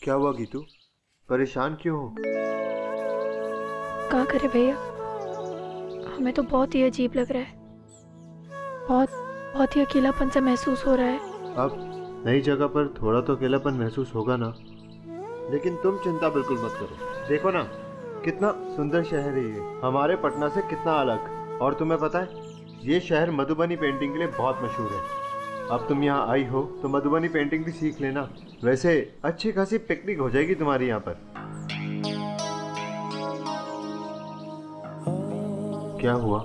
क्या हुआ गीतू? परेशान क्यों हो? क्या करे भैया, हमें तो बहुत ही अजीब लग रहा है। बहुत बहुत ही अकेलापन सा महसूस हो रहा है। अब नई जगह पर थोड़ा तो अकेलापन महसूस होगा ना, लेकिन तुम चिंता बिल्कुल मत करो। देखो ना, कितना सुंदर शहर है ये, हमारे पटना से कितना अलग। और तुम्हें पता है, ये शहर मधुबनी पेंटिंग के लिए बहुत मशहूर है। अब तुम यहाँ आई हो तो मधुबनी पेंटिंग भी सीख लेना। वैसे अच्छी खासी पिकनिक हो जाएगी तुम्हारी यहाँ पर। क्या हुआ?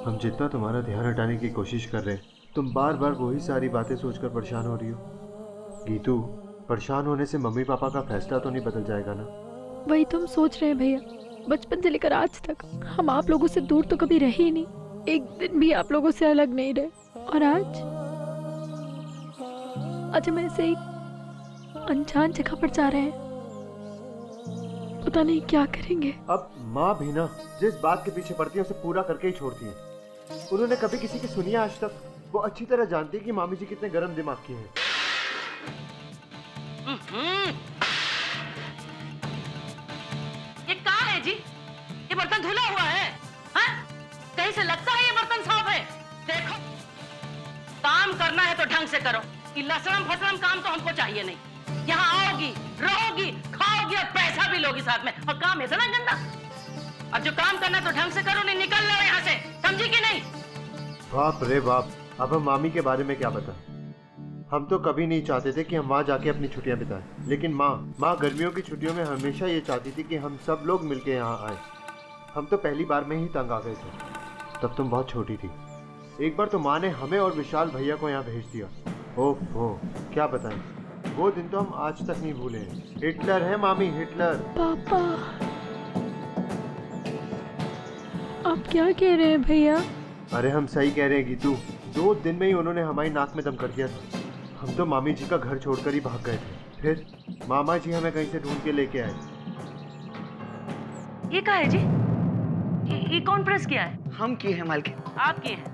हम जितना तुम्हारा ध्यान हटाने की कोशिश कर रहे हैं, तुम बार बार वही सारी बातें सोचकर परेशान हो रही हो। गीतू, परेशान होने से मम्मी पापा का फैसला तो नहीं बदल जाएगा ना? वही तो हम सोच रहे हैं भैया। बचपन से लेकर आज तक हम आप लोगों से दूर तो कभी रहे ही नहीं, एक दिन भी आप लोगों से अलग नहीं रहे। और आज हम ऐसे एक अनजान जगह पर जा रहे हैं, पता नहीं क्या करेंगे। अब माँ भी ना जिस बात के पीछे पड़ती है उसे पूरा करके ही छोड़ती है। उन्होंने कभी किसी की सुनी है आज तक? वो अच्छी तरह जानती है कि मामी जी कितने गर्म दिमाग की हैं। ये कहाँ है जी? ये बर्तन धुला हुआ है? हाँ? कहीं से लगता है ये बर्तन साफ है? देखो, काम करना है तो ढंग से करो। ये लसरम फसरम काम तो हमको चाहिए नहीं। यहाँ आओगी, रहोगी, खाओगी और पैसा भी लोगी साथ में, और काम इतना गंदा। और जो काम करना है तो ढंग से करो, नहीं निकल लो यहाँ से, समझी कि नहीं? बाप रे बाप, अब हम मामी के बारे में क्या बताएं? हम तो कभी नहीं चाहते थे कि हम वहाँ जाके अपनी छुट्टियाँ बिताएं, लेकिन माँ गर्मियों की छुट्टियों में हमेशा ये चाहती थी कि हम सब लोग मिलके यहाँ आए। हम तो पहली बार में ही तंग आ गए थे। तब तुम बहुत छोटी थी। एक बार तो माँ ने हमें और विशाल भैया को यहाँ भेज दिया। ओहो, क्या बताएं, वो दिन तो हम आज तक नहीं भूले हैं। हिटलर है मामी, हिटलर। पापा, आप क्या कह रहे हैं भैया? अरे हम सही कह रहे हैं गीतू, 2 दिन में ही उन्होंने हमारी नाक में दम कर दिया था। हम तो मामी जी का घर छोड़कर ही भाग गए थे। फिर मामा जी हमें कहीं से ढूंढ के लेके आए। ये कहाँ है जी? ये कौन प्रेस किया है? हम किए हैं मालकिन। आप किए हैं?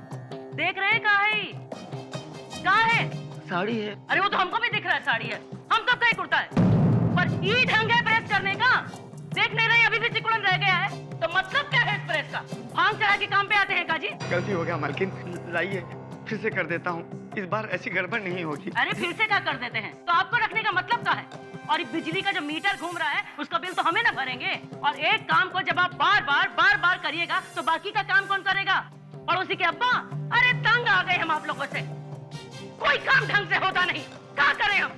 देख रहे हैं कहाँ है? कहाँ है? साड़ी है। अरे वो तो हमको भी दिख रहा है साड़ी है, हम कब कहीं कुर्ता है। पर ये ढंग है प्रेस करने का? देख नहीं रहे अभी भी सिकुड़न रह गया है, तो मतलब क्या है इस प्रेस का? भांग चढ़ा के काम पे आते हैं काजी? गलती हो गया मालकिन, लाइए फिर से कर देता हूँ। इस बार ऐसी गड़बड़ नहीं होगी। अरे फिर से क्या कर देते हैं? तो आपको रखने का मतलब क्या है? और ये बिजली का जो मीटर घूम रहा है उसका बिल तो हमें ना भरेंगे। और एक काम को जब आप बार बार करिएगा तो बाकी का काम कौन करेगा? पड़ोसी के अब्बा? अरे तंग आ गए हम आप लोगों से, कोई काम ढंग से होता नहीं, क्या करें हम?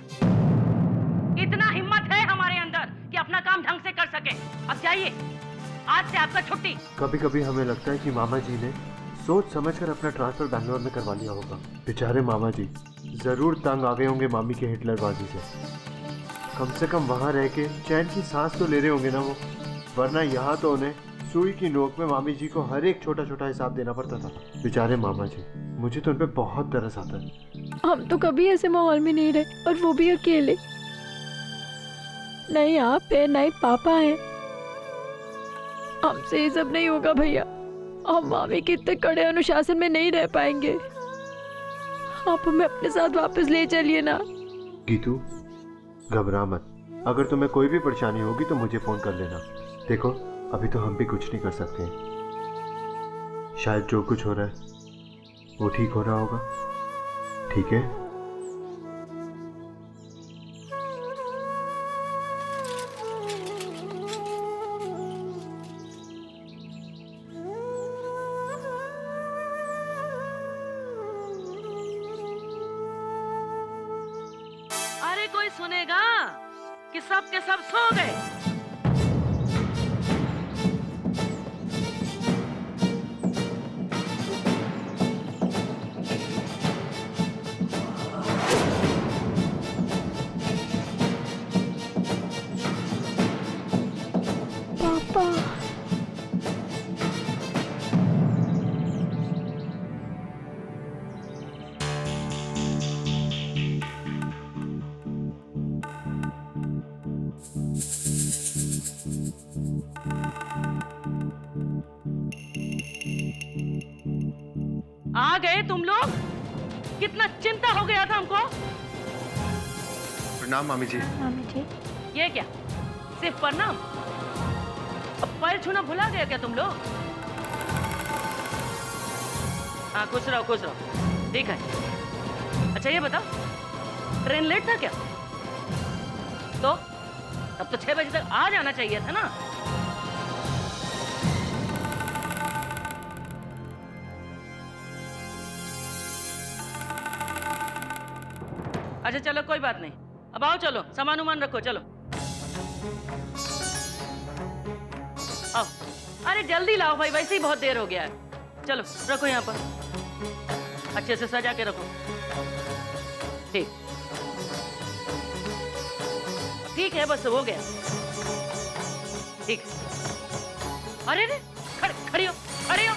इतना हिम्मत है हमारे अंदर कि अपना काम ढंग से कर सके। अब जाइए, आज से आपका छुट्टी। कभी कभी हमें लगता है कि मामा जी ने सोच समझकर अपना ट्रांसफर बैंगलोर में करवा लिया होगा। बेचारे मामा जी जरूर तंग आ गए होंगे मामी के हिटलरबाजी से। कम से कम वहाँ रह के चैन की सांस तो ले रहे होंगे ना वो, वरना यहाँ तो उन्हें सुई की नोक में मामी जी को हर एक छोटा छोटा हिसाब देना पड़ता था। बेचारे मामा जी, मुझे तो उन पे बहुत तरस आता है। हम तो कभी ऐसे माहौल में नहीं रहे, और वो भी अकेले। नहीं आप है, नहीं पापा है। हमसे ये सब नहीं होगा भैया। हम मामी के इतने कड़े अनुशासन में नहीं रह पाएंगे। आप हमें अपने साथ वापस ले चलिए ना। गीतू, घबरा मत। अगर तुम्हें कोई भी परेशानी होगी तो मुझे फोन कर लेना। देखो, अभी तो हम भी कुछ नहीं कर सकते हैं। शायद जो कुछ हो रहा है वो ठीक हो रहा होगा। ठीक है? अरे कोई सुनेगा कि सब के सब सो गए? पापा, आ गए तुम लोग? कितना चिंता हो गया था हमको। प्रणाम मामी जी। मामी जी। ये क्या, सिर्फ प्रणाम? अब पैर छूना भुला गए क्या तुम लोग? हाँ, खुश रहो खुश रहो, ठीक है। अच्छा ये बताओ, ट्रेन लेट था क्या? तो अब तो 6 बजे तक आ जाना चाहिए था ना। अच्छा चलो कोई बात नहीं, अब आओ चलो, सामान उमान रखो, चलो आओ। अरे जल्दी लाओ भाई, वैसे ही बहुत देर हो गया है। चलो रखो यहाँ पर, अच्छे से सजा के रखो। ठीक ठीक है, बस हो गया। ठीक। अरे रे, खड़ी हो, खड़ी हो।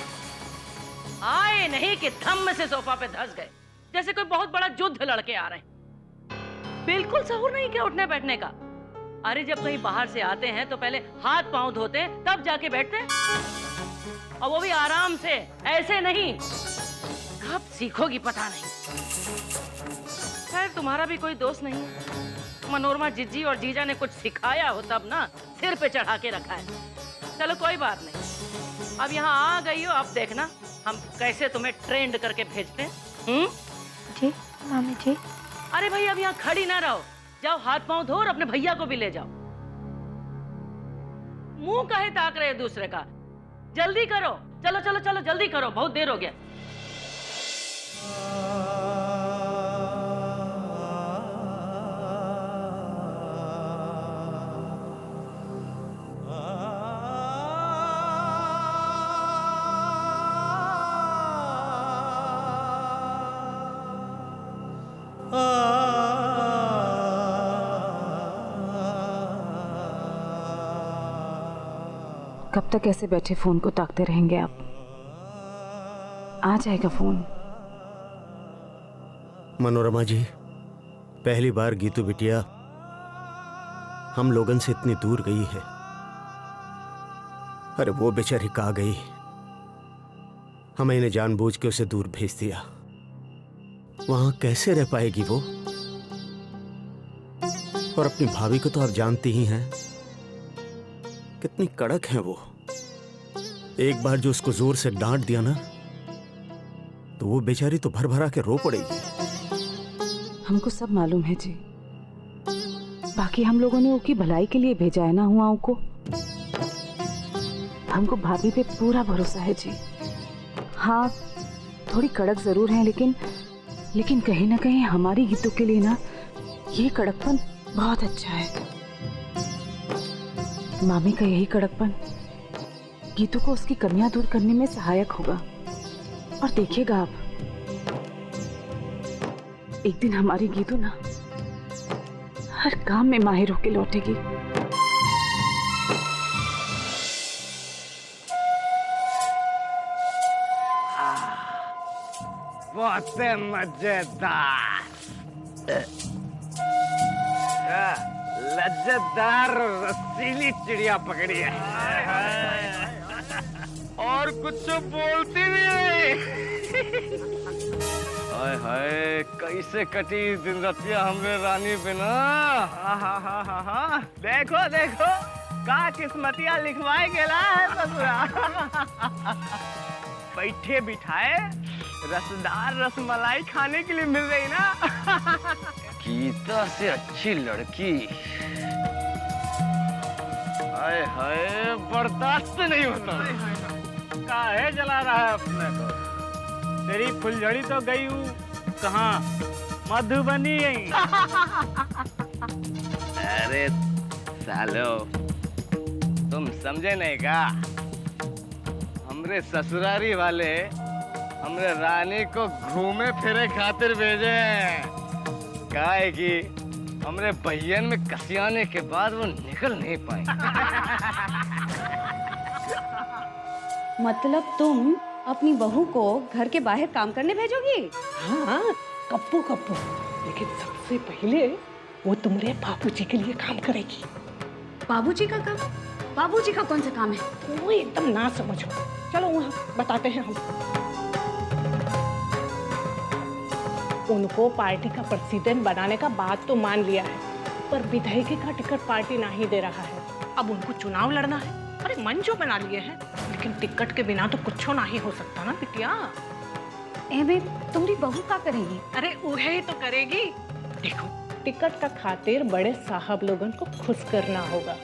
आए नहीं कि धम्म से सोफा पे धंस गए, जैसे कोई बहुत बड़ा युद्ध लड़के आ रहे हैं। बिल्कुल सहूर नहीं क्या उठने बैठने का? अरे जब कहीं बाहर से आते हैं तो पहले हाथ पांव धोते हैं, तब जाके बैठते हैं, और वो भी आराम से, ऐसे नहीं। कब सीखोगी पता नहीं। खैर तुम्हारा भी कोई दोस्त नहीं है। मनोरमा जिज्जी और जीजा ने कुछ सिखाया हो तब ना सिर पे चढ़ा के रखा है। चलो कोई बात नहीं, अब यहाँ आ गई हो, अब देखना हम कैसे तुम्हें ट्रेंड करके भेजते हैं। जी मामी जी। अरे भाई अब यहाँ खड़ी ना रहो, जाओ हाथ पांव धो और अपने भैया को भी ले जाओ। मुंह काहे ताक रहे दूसरे का? जल्दी करो, चलो चलो चलो जल्दी करो, बहुत देर हो गया। कब तक ऐसे बैठे फोन को ताकते रहेंगे आप? आ जाएगा फोन। मनोरमा जी, पहली बार गीतू बिटिया हम लोगन से इतनी दूर गई है। अरे वो बेचारी कहाँ गई? हमें इन्हें जानबूझ के उसे दूर भेज दिया। वहां कैसे रह पाएगी वो? और अपनी भाभी को तो आप जानती ही हैं, कितनी कड़क है वो। एक बार जो उसको जोर से डांट दिया ना, तो वो बेचारी तो भर भरा के रो पड़ेगी। हमको सब मालूम है जी, बाकी हम लोगों ने उसकी भलाई के लिए भेजा है ना हुआओं को। हमको भाभी पे पूरा भरोसा है जी। हाँ थोड़ी कड़क जरूर है, लेकिन कहीं ना कहीं हमारी गीतों के लिए ना ये कड़कपन बहुत अच्छा है। मामी का यही कड़कपन गीतू को उसकी कमियां दूर करने में सहायक होगा। और देखिएगा आप, एक दिन हमारी गीतू ना हर काम में माहिर होके लौटेगी। बहुत मजेदार, लज्जतदार रसीली चिड़िया पकड़ी है, और कुछ बोलती नहीं। हाय हाय, कैसे कटी दिन रतिया हमरे रानी बिना। हाँ, देखो देखो का किस्मतिया लिखवाए गेला है ससुरा। बैठे बिठाए रसदार रसमलाई खाने के लिए मिल रही ना। गीता से अच्छी लड़की, हाय हाय, बर्दाश्त नहीं होता। काहे जला रहा है अपने को? तेरी फुलझड़ी तो गई हूँ कहाँ, मधुबनी गई। अरे सालो, तुम समझे नहीं का? हमरे ससुरारी वाले हमरे रानी को घूमे फिरे खातिर भेजे हैं। काहे कि हमरे बहन में कसियाने के बाद वो निकल नहीं पाए। मतलब तुम अपनी बहू को घर के बाहर काम करने भेजोगी? हाँ, कप्पू कप्पू, लेकिन सबसे पहले वो तुम्हारे बाबूजी के लिए काम करेगी। बाबूजी का काम? बाबूजी का कौन सा काम है? वो एकदम ना समझो, चलो वहाँ बताते हैं हम। उनको पार्टी का प्रेसिडेंट बनाने का बात तो मान लिया है, पर विधायकी का टिकट पार्टी नहीं दे रहा है। अब उनको चुनाव लड़ना है। अरे मन जो बना लिए हैं, लेकिन टिकट के बिना तो कुछ नहीं हो सकता ना बिटिया। एबे तुम्हारी बहू का करेगी? अरे उहे ही तो करेगी। देखो, टिकट का खातिर बड़े साहब लोगों को खुश करना होगा,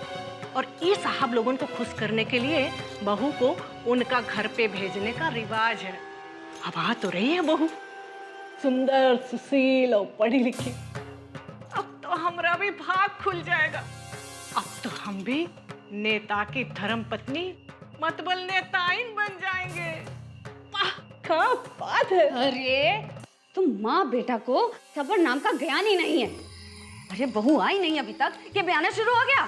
और ये साहब लोगों को खुश करने के लिए बहू को उनका घर पे भेजने का रिवाज है। अब आ तो रही है बहू, सुंदर, सुशील और पढ़ी लिखी। अब तो हमारा भी भाग खुल जाएगा। अब तो हम भी नेता की धर्म पत्नी मतबल नेताइन बन जाएंगे। वाह, क्या बात है। अरे तुम माँ बेटा को सबर नाम का ज्ञान ही नहीं है। अरे बहू आई नहीं अभी तक कि बयाना शुरू हो गया।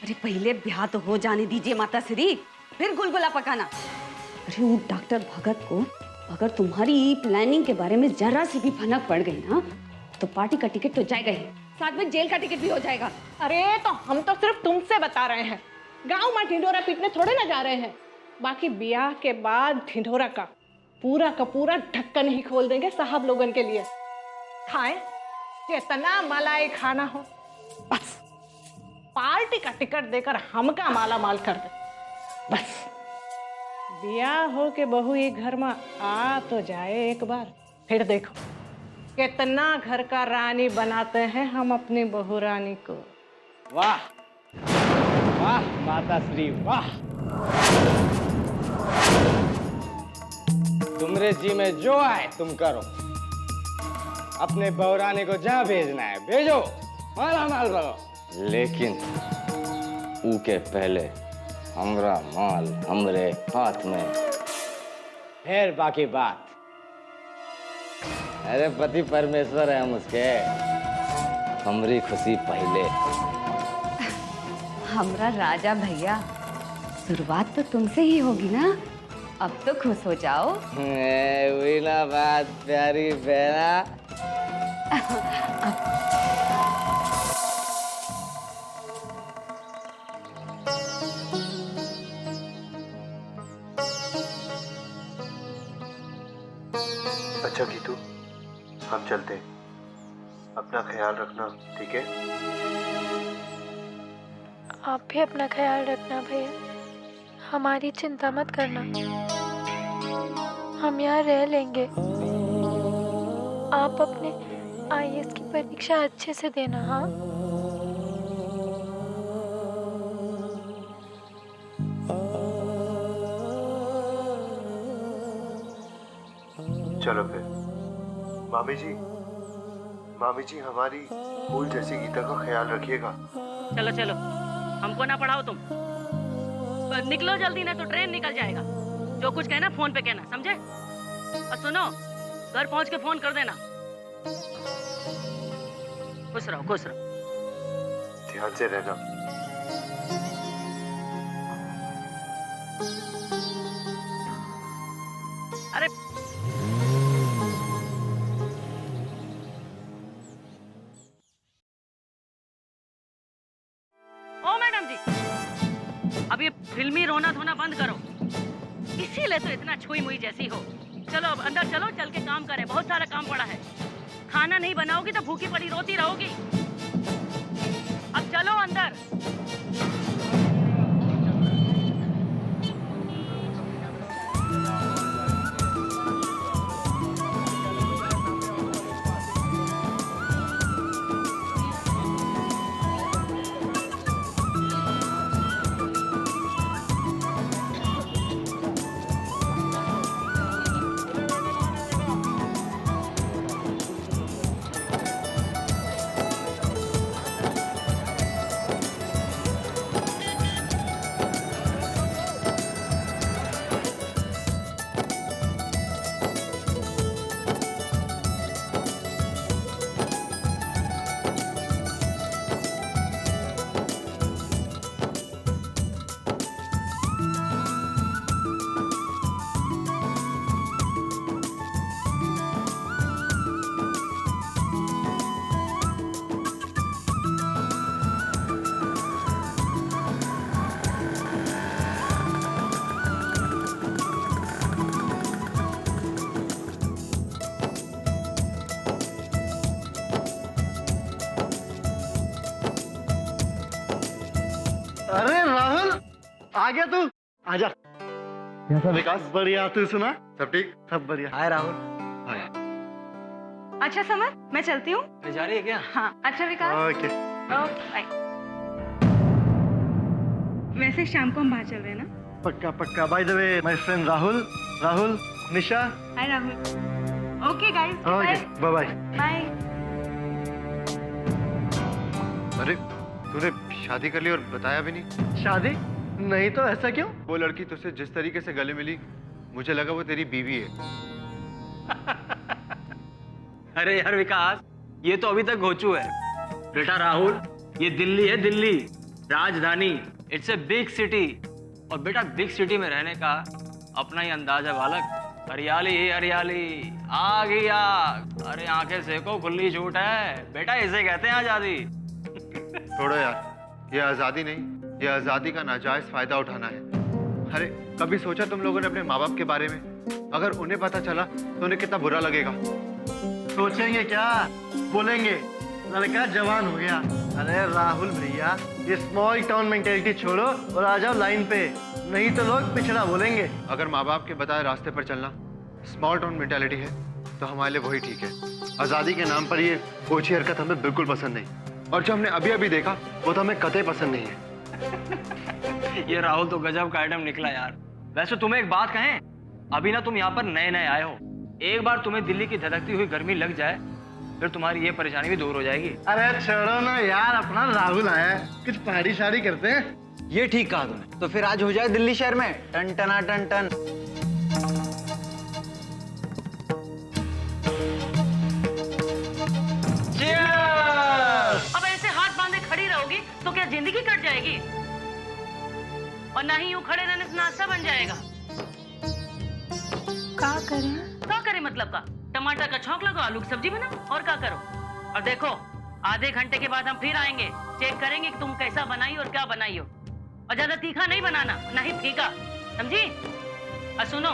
अरे पहले ब्याह तो हो जाने दीजिए माता श्री, फिर गुलगुला पकाना। अरे वो डॉक्टर भगत को अगर तुम्हारी प्लानिंग के बारे में जरा सी भी भनक पड़ गई ना, तो पार्टी का टिकट तो जाएगा ही, साथ में जेल का टिकट भी हो जाएगा। अरे तो हम तो सिर्फ तुमसे बता रहे हैं, गांव में ढिंढोरा पीटने थोड़े ना जा रहे हैं। बाकी ब्याह के बाद ढिंढोरा का पूरा ढक्कन ही खोल देंगे साहब लोगन के लिए। खाएं जितना मलाई खाना हो, बस पार्टी का टिकट देकर हमका माला माल कर दे। बस ब्याह हो के बहू ये घर में आ तो जाए एक बार, फिर देखो कितना घर का रानी बनाते हैं हम अपनी बहू रानी को। वाह वाह माता श्री वाह। तुमरे जी में जो आए तुम करो। अपने बहुरानी को जहाँ भेजना है भेजो, माला माल बनो। लेकिन ऊके पहले हमरा माल हमरे हाथ में, फिर बाकी बात। अरे पति परमेश्वर है हम उसके, हमरी खुशी पहले। हमरा राजा भैया, शुरुआत तो तुमसे ही होगी ना। अब तो खुश हो जाओ। वही ना बात प्यारी बहना। अच्छा गीतू, हम चलते हैं। अपना ख्याल रखना, ठीक है? आप भी अपना ख्याल रखना भैया, हमारी चिंता मत करना, हम यहाँ रह लेंगे। आप अपने IAS की परीक्षा अच्छे से देना। हाँ, चलो फिर। मामी जी हमारी फूल जैसी गीता का ख्याल रखिएगा। चलो चलो, हमको ना पढ़ाओ तुम, निकलो जल्दी, ना तो ट्रेन निकल जाएगा। जो कुछ कहना फोन पे कहना, समझे? और सुनो, घर पहुंच के फोन कर देना। खुश रहो, खुश रहो। ध्यान से रहना। अरे ओ मैडम जी, अब ये फिल्मी रोना धोना बंद करो, इसीलिए तो इतना छुई मुई जैसी हो। चलो अब अंदर चलो, चल के काम करें, बहुत सारा काम पड़ा है। खाना नहीं बनाओगी तो भूखी पड़ी रोती रहोगी। अब चलो अंदर। आ गया तू? आजा। कैसा विकास? बढ़िया, तू सुना? सब ठीक? सब बढ़िया। हाय राहुल। हाय। अच्छा समर, मैं चलती हूँ। जा रही है क्या? हाँ, अच्छा विकास। ओके। Okay, bye. वैसे शाम को हम बाहर चल रहे हैं ना? पक्का पक्का। By the way, my friend Rahul. Rahul, Nisha. Hi Rahul. Okay guys, okay, bye bye. Bye. अरे तूने शादी कर ली और बताया भी नहीं। शादी? नहीं तो ऐसा क्यों? वो लड़की तुझसे जिस तरीके से गले मिली, मुझे लगा वो तेरी बीवी है। अरे यार विकास, ये तो अभी तक घोचू है। बेटा राहुल, ये दिल्ली है, दिल्ली राजधानी। It's a big city. और बेटा बिग सिटी में रहने का अपना ही अंदाज है बालक। हरियाली ही हरियाली, आग ही आग। अरे आंखें सेको, खुली छूट है बेटा, इसे कहते हैं आजादी। छोड़ो यार, ये आजादी नहीं, ये आजादी का नाजायज फायदा उठाना है। अरे कभी सोचा तुम लोगों ने अपने माँ बाप के बारे में? अगर उन्हें पता चला तो उन्हें कितना बुरा लगेगा। सोचेंगे क्या, बोलेंगे लड़का जवान हो गया। अरे राहुल भैया, ये स्मॉल टाउन मेंटेलिटी छोड़ो और आ जाओ लाइन पे, नहीं तो लोग पिछड़ा बोलेंगे। अगर माँ बाप के बताए रास्ते पर चलना स्मॉल टाउन मेंटालिटी है तो हमारे लिए वही ठीक है। आज़ादी के नाम पर ये ओछी हरकत हमें बिल्कुल पसंद नहीं, और जो हमने अभी अभी देखा वो तो हमें कतई पसंद नहीं है। ये राहुल तो गजब का आइटम निकला यार। वैसे तुम्हें एक बात कहें, अभी ना तुम यहाँ पर नए नए आए हो, एक बार तुम्हें दिल्ली की धधकती हुई गर्मी लग जाए फिर तुम्हारी ये परेशानी भी दूर हो जाएगी। अरे छोड़ो ना यार, अपना राहुल आया है, कुछ पार्टी शादी करते हैं। ये ठीक कहा तुमने। तो फिर आज हो जाए दिल्ली शहर में टन टना टन टन। अब ऐसे हाथ बांधे खड़ी रहोगी तो क्या जिंदगी कट जाएगी? और ना ही यूं खड़े रहने से नाश्ता बन जाएगा। क्या करें मतलब का? टमाटर का छौंक लगाओ, आलू की सब्जी बनाओ, और क्या करो? और देखो, आधे घंटे के बाद हम फिर आएंगे, चेक करेंगे कि तुम कैसा बनाई और क्या बनाई हो। और ज्यादा तीखा नहीं बनाना, ना ही फीका, समझी? और सुनो,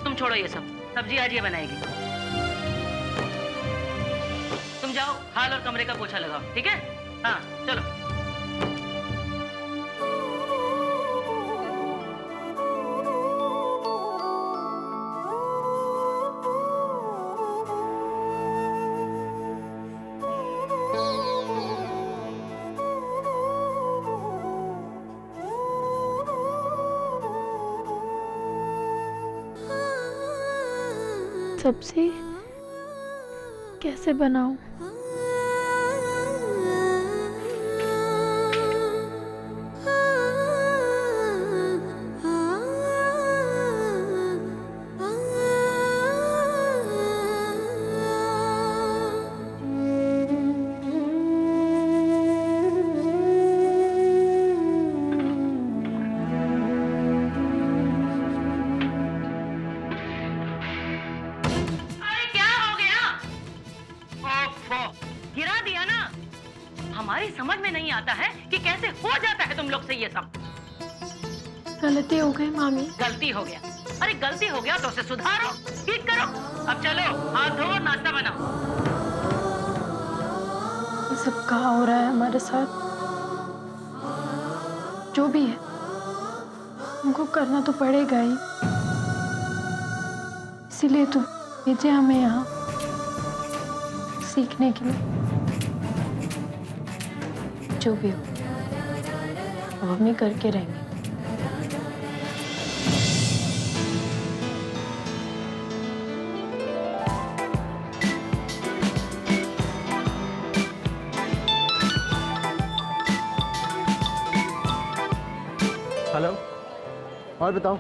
तुम छोड़ो ये सब, सब्जी आज ये बनाएगी। तुम जाओ हाल और कमरे का पोछा लगाओ, ठीक है? हाँ चलो। सबसे कैसे बनाऊं? हमारी समझ में नहीं आता है कि कैसे हो जाता है तुम लोग से ये सब। गलती हो गई मामी। गलती हो गया? अरे गलती हो गया तो उसे सुधारो, ठीक करो। अब चलो हाथ धो और नाश्ता बनाओ। ये सब कहाँ हो रहा है हमारे साथ? जो भी है हमको करना तो पड़ेगा ही, इसीलिए तो भेजे हमें यहाँ सीखने के लिए। जो भी हो अब हम ही करके रहेंगे। हेलो, और बताओ